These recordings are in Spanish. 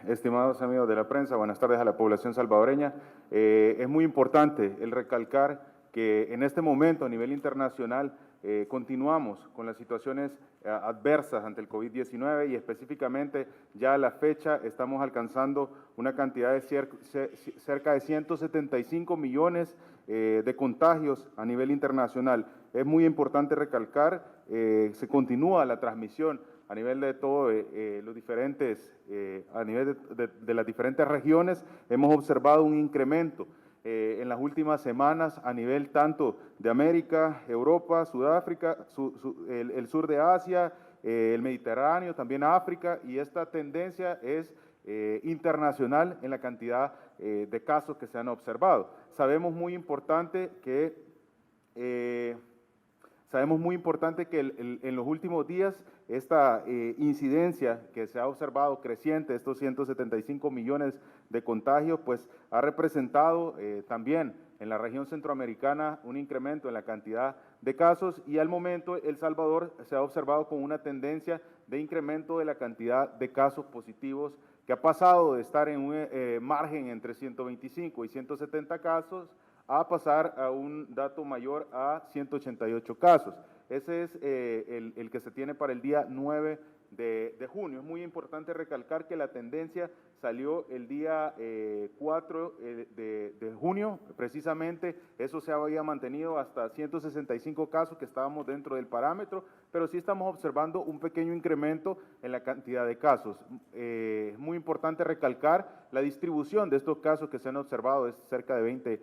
estimados amigos de la prensa, buenas tardes a la población salvadoreña. Es muy importante el recalcar que en este momento a nivel internacional continuamos con las situaciones adversas ante el COVID-19 y específicamente ya a la fecha estamos alcanzando una cantidad de cerca de 175 millones de contagios a nivel internacional. Es muy importante recalcar, se continúa la transmisión a nivel de todos los diferentes, a nivel de las diferentes regiones. Hemos observado un incremento en las últimas semanas a nivel tanto de América, Europa, Sudáfrica, el sur de Asia, el Mediterráneo, también África, y esta tendencia es internacional en la cantidad de casos que se han observado. Sabemos muy importante que en los últimos días esta incidencia que se ha observado creciente, estos 175 millones de contagios, pues ha representado también en la región centroamericana un incremento en la cantidad de casos y al momento El Salvador se ha observado con una tendencia de incremento de la cantidad de casos positivos que ha pasado de estar en un margen entre 125 y 170 casos a pasar a un dato mayor a 188 casos. Ese es el que se tiene para el día 9 de junio. Es muy importante recalcar que la tendencia salió el día 4 de junio, precisamente eso se había mantenido hasta 165 casos que estábamos dentro del parámetro, pero sí estamos observando un pequeño incremento en la cantidad de casos. Es muy importante recalcar la distribución de estos casos que se han observado, es cerca de 20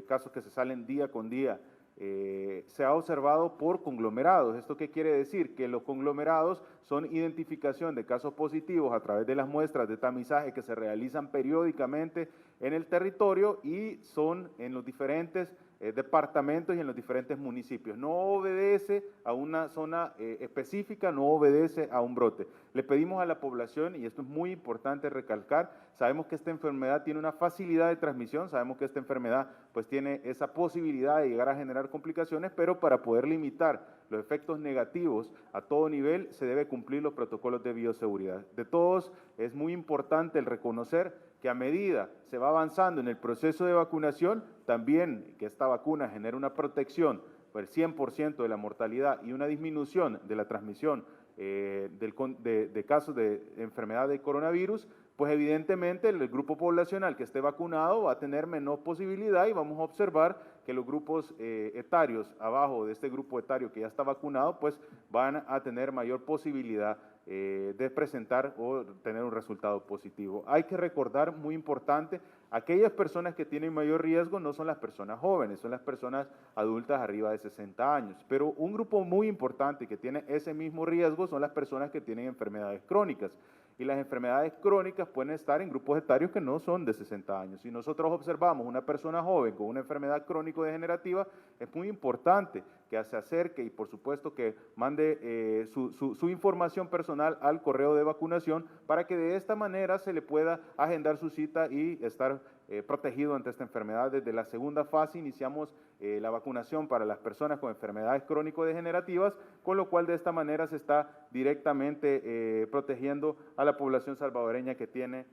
casos que se salen día con día. Se ha observado por conglomerados. ¿Esto qué quiere decir? Que los conglomerados son identificación de casos positivos a través de las muestras de tamizaje que se realizan periódicamente en el territorio y son en los diferentes departamentos y en los diferentes municipios. No obedece a una zona específica, no obedece a un brote. Le pedimos a la población, y esto es muy importante recalcar, sabemos que esta enfermedad tiene una facilidad de transmisión, sabemos que esta enfermedad pues tiene esa posibilidad de llegar a generar complicaciones, pero para poder limitar los efectos negativos a todo nivel se debe cumplir los protocolos de bioseguridad. De todos es muy importante el reconocer que a medida se va avanzando en el proceso de vacunación, también que esta vacuna genera una protección por el 100% de la mortalidad y una disminución de la transmisión de casos de enfermedad de coronavirus, pues evidentemente el grupo poblacional que esté vacunado va a tener menor posibilidad y vamos a observar que los grupos etarios abajo de este grupo etario que ya está vacunado, pues van a tener mayor posibilidad de presentar o tener un resultado positivo. Hay que recordar, muy importante, aquellas personas que tienen mayor riesgo no son las personas jóvenes, son las personas adultas arriba de 60 años, pero un grupo muy importante que tiene ese mismo riesgo son las personas que tienen enfermedades crónicas. Y las enfermedades crónicas pueden estar en grupos etarios que no son de 60 años. Si nosotros observamos una persona joven con una enfermedad crónico-degenerativa, es muy importante que se acerque y por supuesto que mande su información personal al correo de vacunación para que de esta manera se le pueda agendar su cita y estar protegido ante esta enfermedad. Desde la segunda fase iniciamos la vacunación para las personas con enfermedades crónico-degenerativas, con lo cual de esta manera se está directamente protegiendo a la población salvadoreña que tiene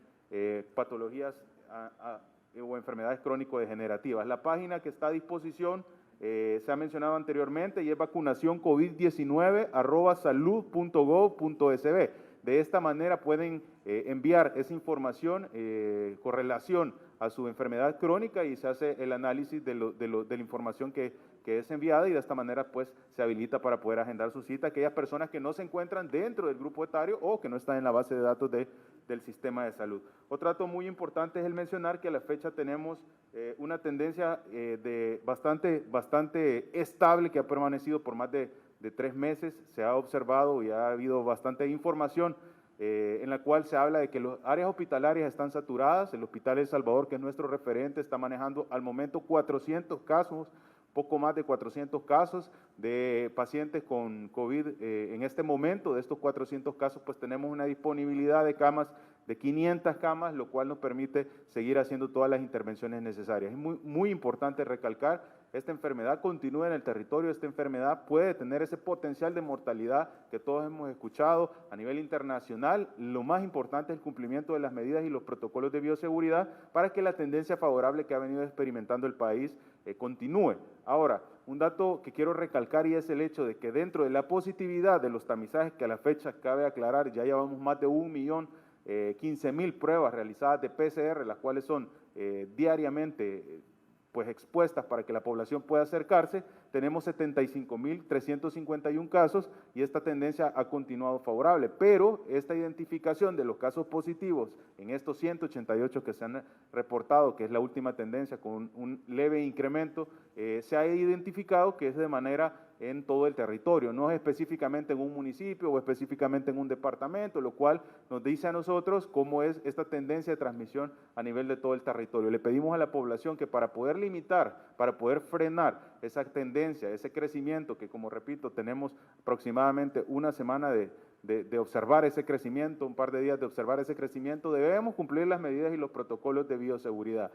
patologías o enfermedades crónico-degenerativas. La página que está a disposición se ha mencionado anteriormente y es vacunacioncovid19@salud.gov.sb. De esta manera pueden enviar esa información con relación a su enfermedad crónica y se hace el análisis de la información que es enviada y de esta manera pues se habilita para poder agendar su cita a aquellas personas que no se encuentran dentro del grupo etario o que no están en la base de datos del sistema de salud. Otro dato muy importante es el mencionar que a la fecha tenemos una tendencia bastante estable que ha permanecido por más de 3 meses. Se ha observado y ha habido bastante información en la cual se habla de que las áreas hospitalarias están saturadas. El Hospital El Salvador, que es nuestro referente, está manejando al momento 400 casos, poco más de 400 casos de pacientes con COVID en este momento. De estos 400 casos, pues tenemos una disponibilidad de camas de 500 camas, lo cual nos permite seguir haciendo todas las intervenciones necesarias. Es muy importante recalcar, esta enfermedad continúa en el territorio, esta enfermedad puede tener ese potencial de mortalidad que todos hemos escuchado a nivel internacional. Lo más importante es el cumplimiento de las medidas y los protocolos de bioseguridad para que la tendencia favorable que ha venido experimentando el país continúe. Ahora, un dato que quiero recalcar y es el hecho de que dentro de la positividad de los tamizajes que a la fecha cabe aclarar, ya llevamos más de 1.015.000 pruebas realizadas de PCR, las cuales son diariamente pues expuestas para que la población pueda acercarse, tenemos 75.351 casos y esta tendencia ha continuado favorable, pero esta identificación de los casos positivos en estos 188 que se han reportado, que es la última tendencia con un leve incremento, se ha identificado que es de manera en todo el territorio, no es específicamente en un municipio o específicamente en un departamento, lo cual nos dice a nosotros cómo es esta tendencia de transmisión a nivel de todo el territorio. Le pedimos a la población que para poder limitar, para poder frenar esa tendencia, ese crecimiento que, como repito, tenemos aproximadamente una semana de observar ese crecimiento, un par de días de observar ese crecimiento, debemos cumplir las medidas y los protocolos de bioseguridad.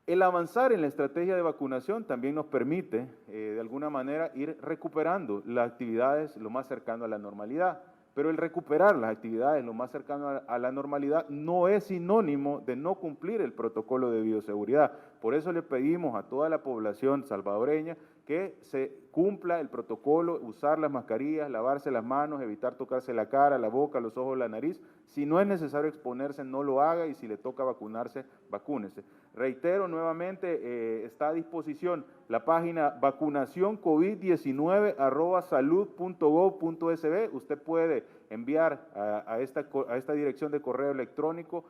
El avanzar en la estrategia de vacunación también nos permite, de alguna manera, ir recuperando las actividades lo más cercano a la normalidad. Pero el recuperar las actividades lo más cercano a la normalidad no es sinónimo de no cumplir el protocolo de bioseguridad. Por eso le pedimos a toda la población salvadoreña que se cumpla el protocolo, usar las mascarillas, lavarse las manos, evitar tocarse la cara, la boca, los ojos, la nariz. Si no es necesario exponerse, no lo haga y si le toca vacunarse, vacúnese. Reitero nuevamente, está a disposición la página vacunacioncovid19@salud.gov.sb. Usted puede enviar a esta dirección de correo electrónico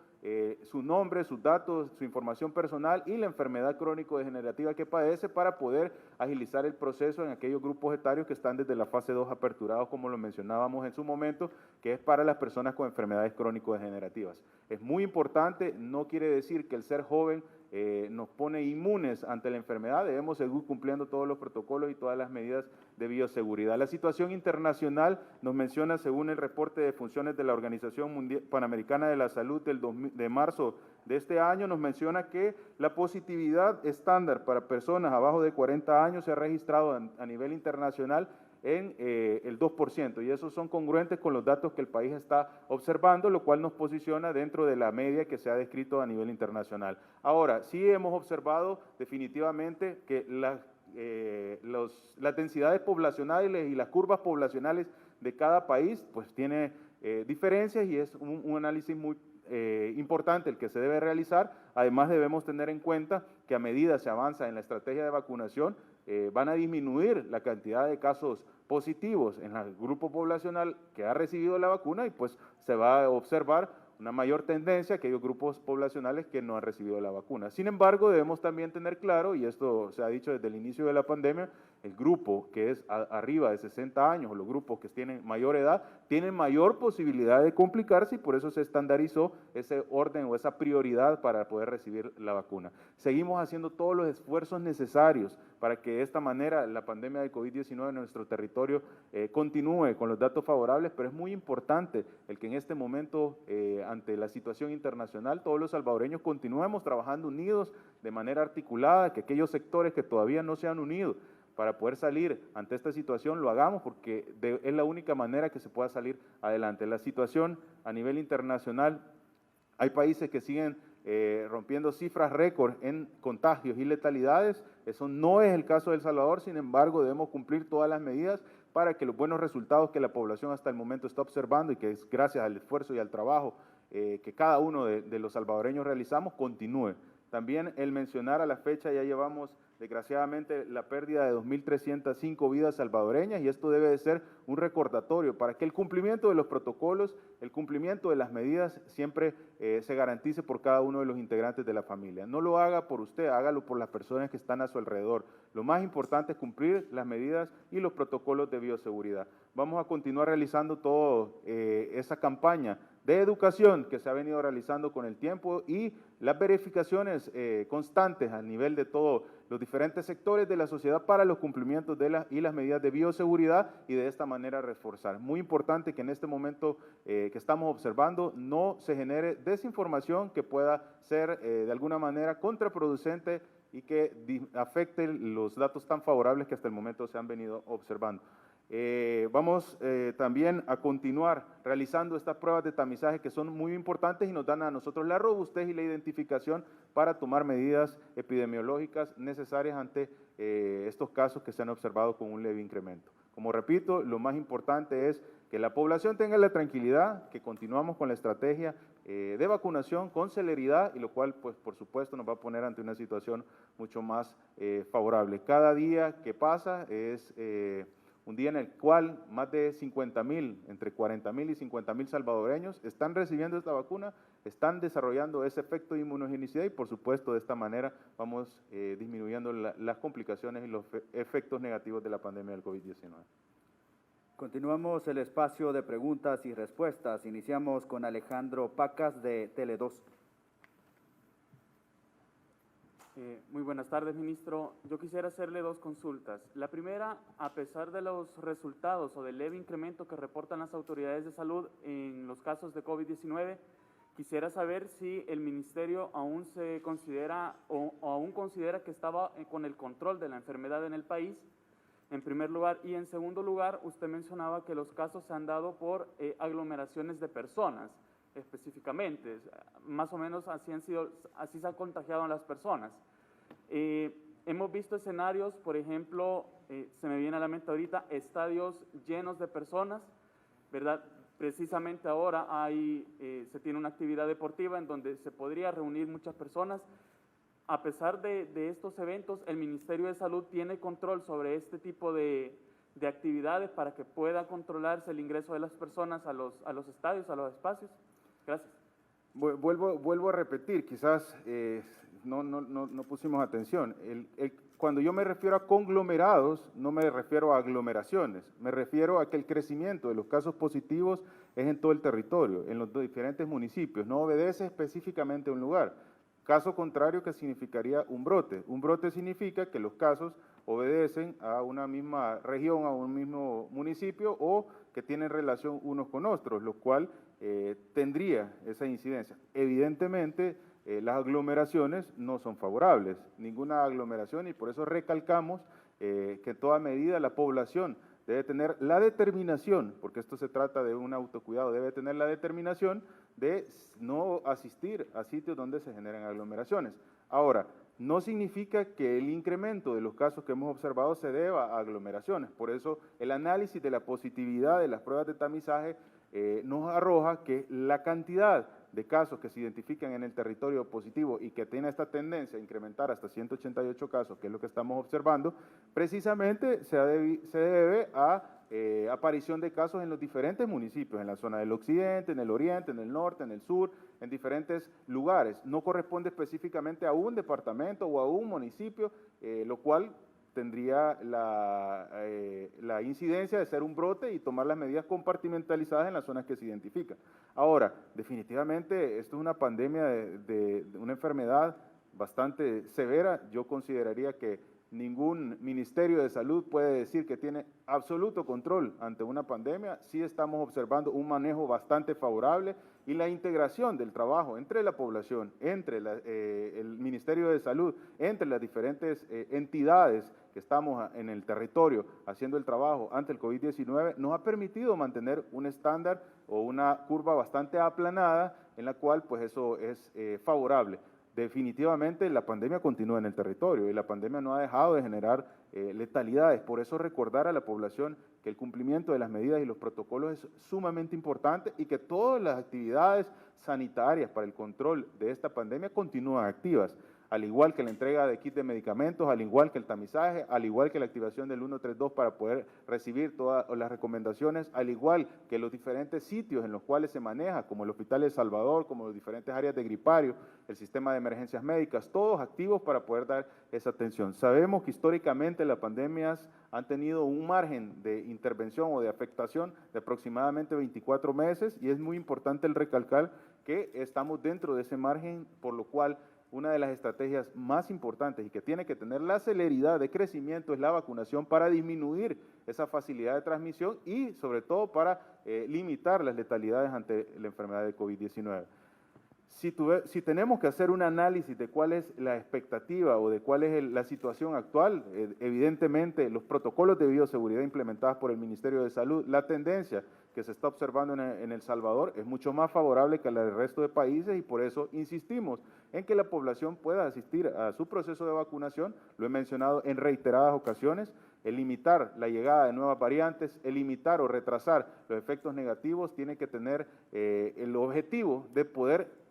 su nombre, sus datos, su información personal y la enfermedad crónico-degenerativa que padece para poder agilizar el proceso en aquellos grupos etarios que están desde la fase 2 aperturados, como lo mencionábamos en su momento, que es para las personas con enfermedades crónico-degenerativas. Es muy importante, no quiere decir que el ser joven nos pone inmunes ante la enfermedad, debemos seguir cumpliendo todos los protocolos y todas las medidas de bioseguridad. La situación internacional nos menciona, según el reporte de funciones de la Organización Panamericana de la Salud de marzo de este año, nos menciona que la positividad estándar para personas abajo de 40 años se ha registrado a nivel internacional en el 2%, y esos son congruentes con los datos que el país está observando, lo cual nos posiciona dentro de la media que se ha descrito a nivel internacional. Ahora, sí hemos observado definitivamente que las densidades poblacionales y las curvas poblacionales de cada país pues tiene diferencias y es un análisis muy importante el que se debe realizar. Además debemos tener en cuenta que a medida se avanza en la estrategia de vacunación van a disminuir la cantidad de casos positivos en el grupo poblacional que ha recibido la vacuna y pues se va a observar una mayor tendencia a aquellos grupos poblacionales que no han recibido la vacuna. Sin embargo, debemos también tener claro, y esto se ha dicho desde el inicio de la pandemia, el grupo que es arriba de 60 años o los grupos que tienen mayor edad, tienen mayor posibilidad de complicarse y por eso se estandarizó ese orden o esa prioridad para poder recibir la vacuna. Seguimos haciendo todos los esfuerzos necesarios para que de esta manera la pandemia de COVID-19 en nuestro territorio continúe con los datos favorables, pero es muy importante el que en este momento, ante la situación internacional, todos los salvadoreños continuemos trabajando unidos de manera articulada, que aquellos sectores que todavía no se han unido para poder salir ante esta situación lo hagamos porque es la única manera que se pueda salir adelante. La situación a nivel internacional, hay países que siguen rompiendo cifras récord en contagios y letalidades, eso no es el caso de El Salvador, sin embargo debemos cumplir todas las medidas para que los buenos resultados que la población hasta el momento está observando y que es gracias al esfuerzo y al trabajo que cada uno de los salvadoreños realizamos continúe. También el mencionar a la fecha ya llevamos desgraciadamente la pérdida de 2.305 vidas salvadoreñas y esto debe de ser un recordatorio para que el cumplimiento de los protocolos, el cumplimiento de las medidas siempre se garantice por cada uno de los integrantes de la familia. No lo haga por usted, hágalo por las personas que están a su alrededor. Lo más importante es cumplir las medidas y los protocolos de bioseguridad. Vamos a continuar realizando toda esa campaña de educación que se ha venido realizando con el tiempo y las verificaciones constantes a nivel de todos los diferentes sectores de la sociedad para los cumplimientos de las medidas de bioseguridad y de esta manera reforzar. Muy importante que en este momento que estamos observando no se genere desinformación que pueda ser de alguna manera contraproducente y que afecte los datos tan favorables que hasta el momento se han venido observando. Vamos también a continuar realizando estas pruebas de tamizaje que son muy importantes y nos dan a nosotros la robustez y la identificación para tomar medidas epidemiológicas necesarias ante estos casos que se han observado con un leve incremento. Como repito, lo más importante es que la población tenga la tranquilidad, que continuamos con la estrategia de vacunación con celeridad y lo cual, pues, por supuesto, nos va a poner ante una situación mucho más favorable. Cada día que pasa es un día en el cual más de 50.000, entre 40.000 y 50.000 salvadoreños están recibiendo esta vacuna, están desarrollando ese efecto de inmunogenicidad y por supuesto de esta manera vamos disminuyendo las complicaciones y los efectos negativos de la pandemia del COVID-19. Continuamos el espacio de preguntas y respuestas. Iniciamos con Alejandro Pacas de Tele2. Muy buenas tardes, ministro. Yo quisiera hacerle dos consultas. La primera, a pesar de los resultados o del leve incremento que reportan las autoridades de salud en los casos de COVID-19, quisiera saber si el ministerio aún se considera o aún considera que estaba con el control de la enfermedad en el país, en primer lugar. Y en segundo lugar, usted mencionaba que los casos se han dado por aglomeraciones de personas, específicamente, más o menos así se han contagiado a las personas. Hemos visto escenarios, por ejemplo, se me viene a la mente ahorita, estadios llenos de personas, ¿verdad? Precisamente ahora se tiene una actividad deportiva en donde se podría reunir muchas personas. A pesar de estos eventos, el Ministerio de Salud tiene control sobre este tipo de actividades para que pueda controlarse el ingreso de las personas a los estadios, a los espacios. Gracias. Vuelvo a repetir, quizás no pusimos atención. Cuando yo me refiero a conglomerados, no me refiero a aglomeraciones, me refiero a que el crecimiento de los casos positivos es en todo el territorio, en los diferentes municipios, no obedece específicamente a un lugar. Caso contrario, que significaría un brote. Un brote significa que los casos obedecen a una misma región, a un mismo municipio o que tienen relación unos con otros, lo cual tendría esa incidencia. Evidentemente, las aglomeraciones no son favorables, ninguna aglomeración, y por eso recalcamos que en toda medida la población debe tener la determinación, porque esto se trata de un autocuidado, debe tener la determinación de no asistir a sitios donde se generan aglomeraciones. Ahora, no significa que el incremento de los casos que hemos observado se deba a aglomeraciones, por eso el análisis de la positividad de las pruebas de tamizaje nos arroja que la cantidad de casos que se identifican en el territorio positivo y que tiene esta tendencia a incrementar hasta 188 casos, que es lo que estamos observando, precisamente se debe a aparición de casos en los diferentes municipios, en la zona del occidente, en el oriente, en el norte, en el sur, en diferentes lugares. No corresponde específicamente a un departamento o a un municipio, lo cual tendría la incidencia de ser un brote y tomar las medidas compartimentalizadas en las zonas que se identifican. Ahora, definitivamente, esto es una pandemia de una enfermedad bastante severa. Yo consideraría que ningún Ministerio de Salud puede decir que tiene absoluto control ante una pandemia. Sí estamos observando un manejo bastante favorable y la integración del trabajo entre la población, entre el Ministerio de Salud, entre las diferentes entidades que estamos en el territorio haciendo el trabajo ante el COVID-19, nos ha permitido mantener un estándar o una curva bastante aplanada en la cual pues eso es favorable. Definitivamente la pandemia continúa en el territorio y la pandemia no ha dejado de generar letalidades. Por eso recordar a la población que el cumplimiento de las medidas y los protocolos es sumamente importante y que todas las actividades sanitarias para el control de esta pandemia continúan activas. al igual que la entrega de kit de medicamentos, al igual que el tamizaje, al igual que la activación del 132 para poder recibir todas las recomendaciones, al igual que los diferentes sitios en los cuales se maneja, como el Hospital El Salvador, como las diferentes áreas de gripario, el sistema de emergencias médicas, todos activos para poder dar esa atención. Sabemos que históricamente las pandemias han tenido un margen de intervención o de afectación de aproximadamente 24 meses y es muy importante el recalcar que estamos dentro de ese margen, por lo cual una de las estrategias más importantes y que tiene que tener la celeridad de crecimiento es la vacunación para disminuir esa facilidad de transmisión y sobre todo para limitar las letalidades ante la enfermedad de COVID-19. Si tenemos que hacer un análisis de cuál es la expectativa o de cuál es la situación actual, evidentemente los protocolos de bioseguridad implementados por el Ministerio de Salud, la tendencia que se está observando en El Salvador es mucho más favorable que la del resto de países y por eso insistimos en que la población pueda asistir a su proceso de vacunación, lo he mencionado en reiteradas ocasiones, el limitar la llegada de nuevas variantes, el limitar o retrasar los efectos negativos tiene que tener el objetivo de poder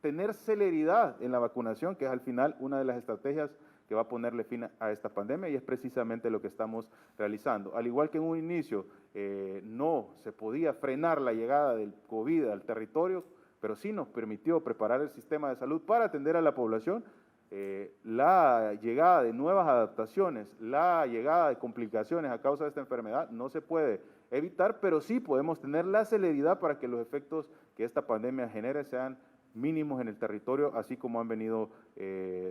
tener celeridad en la vacunación, que es al final una de las estrategias que va a ponerle fin a esta pandemia y es precisamente lo que estamos realizando. Al igual que en un inicio no se podía frenar la llegada del COVID al territorio, pero sí nos permitió preparar el sistema de salud para atender a la población, la llegada de nuevas adaptaciones, la llegada de complicaciones a causa de esta enfermedad no se puede evitar, pero sí podemos tener la celeridad para que los efectos que esta pandemia genere sean mínimos en el territorio, así como han venido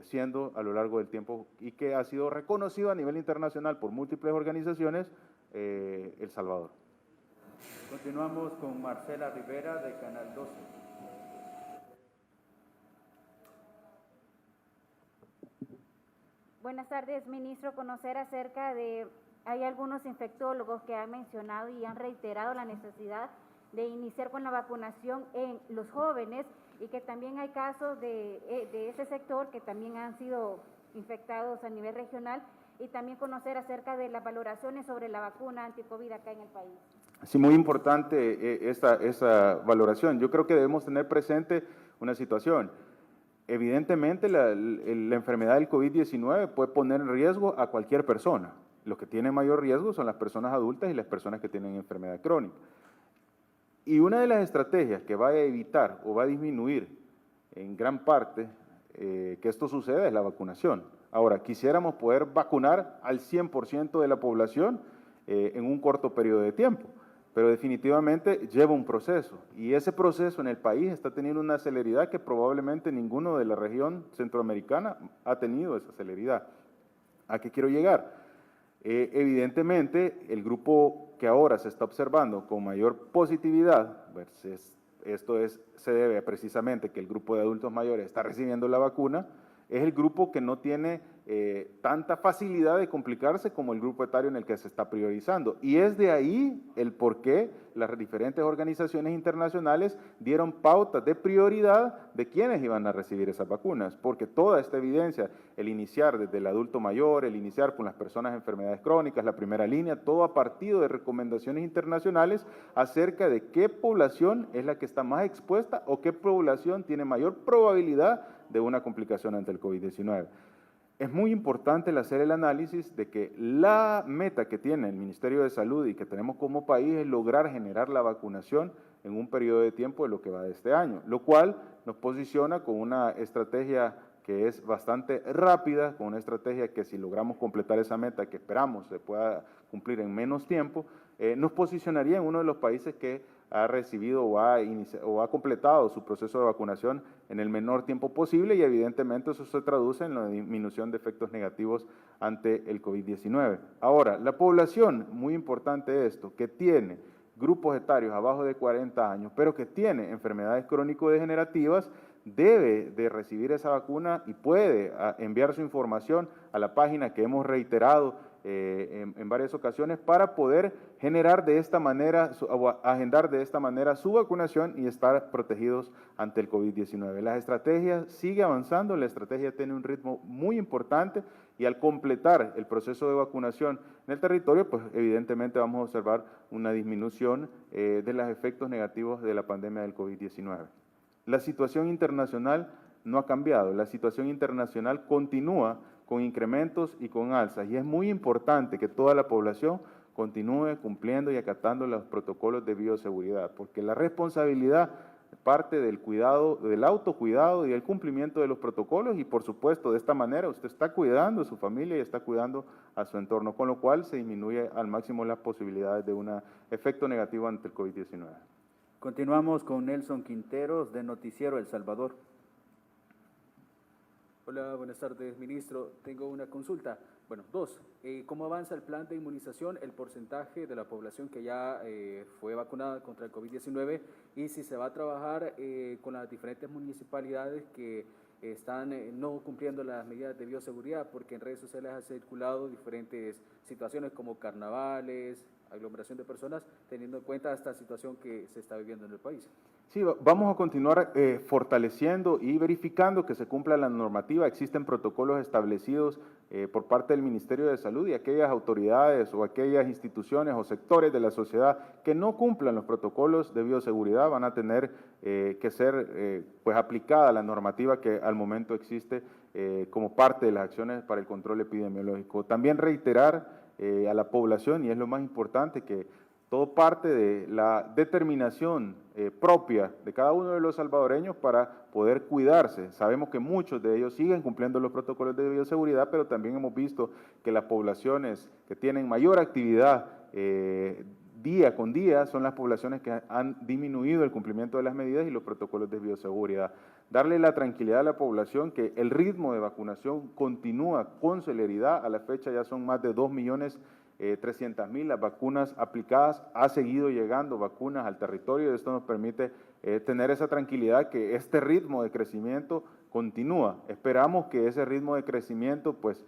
siendo a lo largo del tiempo y que ha sido reconocido a nivel internacional por múltiples organizaciones, El Salvador. Continuamos con Marcela Rivera de Canal 12. Buenas tardes, ministro. Conocer acerca de, hay algunos infectólogos que han mencionado y han reiterado la necesidad de iniciar con la vacunación en los jóvenes y que también hay casos de ese sector que también han sido infectados a nivel regional y también conocer acerca de las valoraciones sobre la vacuna anti-COVID acá en el país. Sí, muy importante esa valoración. Yo creo que debemos tener presente una situación. Evidentemente, la enfermedad del COVID-19 puede poner en riesgo a cualquier persona. Los que tienen mayor riesgo son las personas adultas y las personas que tienen enfermedad crónica. Y una de las estrategias que va a evitar o va a disminuir en gran parte que esto suceda es la vacunación. Ahora, quisiéramos poder vacunar al 100% de la población en un corto periodo de tiempo, pero definitivamente lleva un proceso y ese proceso en el país está teniendo una celeridad que probablemente ninguno de la región centroamericana ha tenido esa celeridad. ¿A qué quiero llegar? Evidentemente, el grupo que ahora se está observando con mayor positividad, pues se debe precisamente que el grupo de adultos mayores está recibiendo la vacuna, es el grupo que no tiene tanta facilidad de complicarse como el grupo etario en el que se está priorizando. Y es de ahí el por qué las diferentes organizaciones internacionales dieron pautas de prioridad de quiénes iban a recibir esas vacunas, porque toda esta evidencia, el iniciar desde el adulto mayor, el iniciar con las personas de enfermedades crónicas, la primera línea, todo a partir de recomendaciones internacionales acerca de qué población es la que está más expuesta o qué población tiene mayor probabilidad de una complicación ante el COVID-19. Es muy importante el hacer el análisis de que la meta que tiene el Ministerio de Salud y que tenemos como país es lograr generar la vacunación en un periodo de tiempo de lo que va de este año, lo cual nos posiciona con una estrategia que es bastante rápida, con una estrategia que si logramos completar esa meta que esperamos se pueda cumplir en menos tiempo, nos posicionaría en uno de los países que ha recibido o ha completado su proceso de vacunación en el menor tiempo posible y evidentemente eso se traduce en la disminución de efectos negativos ante el COVID-19. Ahora, la población, muy importante esto, que tiene grupos etarios abajo de 40 años, pero que tiene enfermedades crónico-degenerativas, debe de recibir esa vacuna y puede enviar su información a la página que hemos reiterado en varias ocasiones para poder generar de esta manera, o agendar de esta manera su vacunación y estar protegidos ante el COVID-19. La estrategia sigue avanzando, la estrategia tiene un ritmo muy importante y al completar el proceso de vacunación en el territorio, pues evidentemente vamos a observar una disminución de los efectos negativos de la pandemia del COVID-19. La situación internacional no ha cambiado. La situación internacional continúa con incrementos y con alzas, y es muy importante que toda la población continúe cumpliendo y acatando los protocolos de bioseguridad, porque la responsabilidad parte del cuidado, del autocuidado y del cumplimiento de los protocolos, y por supuesto de esta manera usted está cuidando a su familia y está cuidando a su entorno, con lo cual se disminuye al máximo las posibilidades de un efecto negativo ante el COVID-19. Continuamos con Nelson Quinteros, de Noticiero El Salvador. Hola, buenas tardes, ministro. Tengo una consulta. Bueno, dos. ¿Cómo avanza el plan de inmunización, el porcentaje de la población que ya fue vacunada contra el COVID-19 y si se va a trabajar con las diferentes municipalidades que están no cumpliendo las medidas de bioseguridad? Porque en redes sociales ha circulado diferentes situaciones como carnavales, aglomeración de personas, teniendo en cuenta esta situación que se está viviendo en el país. Sí, vamos a continuar fortaleciendo y verificando que se cumpla la normativa. Existen protocolos establecidos por parte del Ministerio de Salud, y aquellas autoridades o aquellas instituciones o sectores de la sociedad que no cumplan los protocolos de bioseguridad van a tener que ser pues aplicada la normativa que al momento existe como parte de las acciones para el control epidemiológico. También reiterar a la población, y es lo más importante, que todo parte de la determinación propia de cada uno de los salvadoreños para poder cuidarse. Sabemos que muchos de ellos siguen cumpliendo los protocolos de bioseguridad, pero también hemos visto que las poblaciones que tienen mayor actividad día con día son las poblaciones que han disminuido el cumplimiento de las medidas y los protocolos de bioseguridad. Darle la tranquilidad a la población que el ritmo de vacunación continúa con celeridad. A la fecha ya son más de 2.300.000 las vacunas aplicadas. Ha seguido llegando vacunas al territorio, y esto nos permite tener esa tranquilidad que este ritmo de crecimiento continúa. Esperamos que ese ritmo de crecimiento pues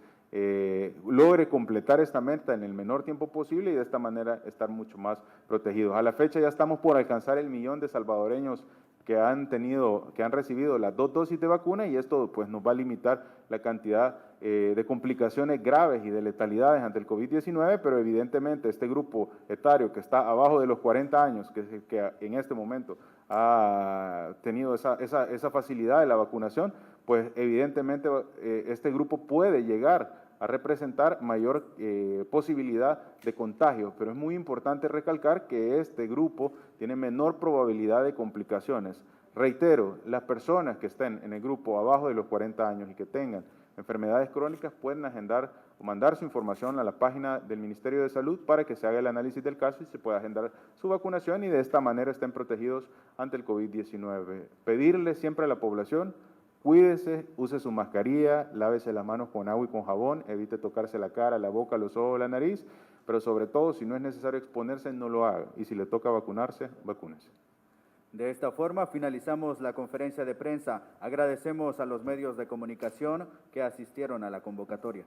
logre completar esta meta en el menor tiempo posible, y de esta manera estar mucho más protegidos. A la fecha ya estamos por alcanzar el 1.000.000 de salvadoreños que han recibido las 2 dosis de vacuna, y esto pues nos va a limitar la cantidad de complicaciones graves y de letalidades ante el COVID-19, pero evidentemente este grupo etario que está abajo de los 40 años, que en este momento ha tenido esa facilidad de la vacunación, pues evidentemente este grupo puede llegar a representar mayor posibilidad de contagio, pero es muy importante recalcar que este grupo tiene menor probabilidad de complicaciones. Reitero, las personas que estén en el grupo abajo de los 40 años y que tengan enfermedades crónicas pueden agendar o mandar su información a la página del Ministerio de Salud para que se haga el análisis del caso y se pueda agendar su vacunación, y de esta manera estén protegidos ante el COVID-19. Pedirle siempre a la población: cuídese, use su mascarilla, lávese las manos con agua y con jabón, evite tocarse la cara, la boca, los ojos, la nariz, pero sobre todo, si no es necesario exponerse, no lo haga. Y si le toca vacunarse, vacúnese. De esta forma finalizamos la conferencia de prensa. Agradecemos a los medios de comunicación que asistieron a la convocatoria.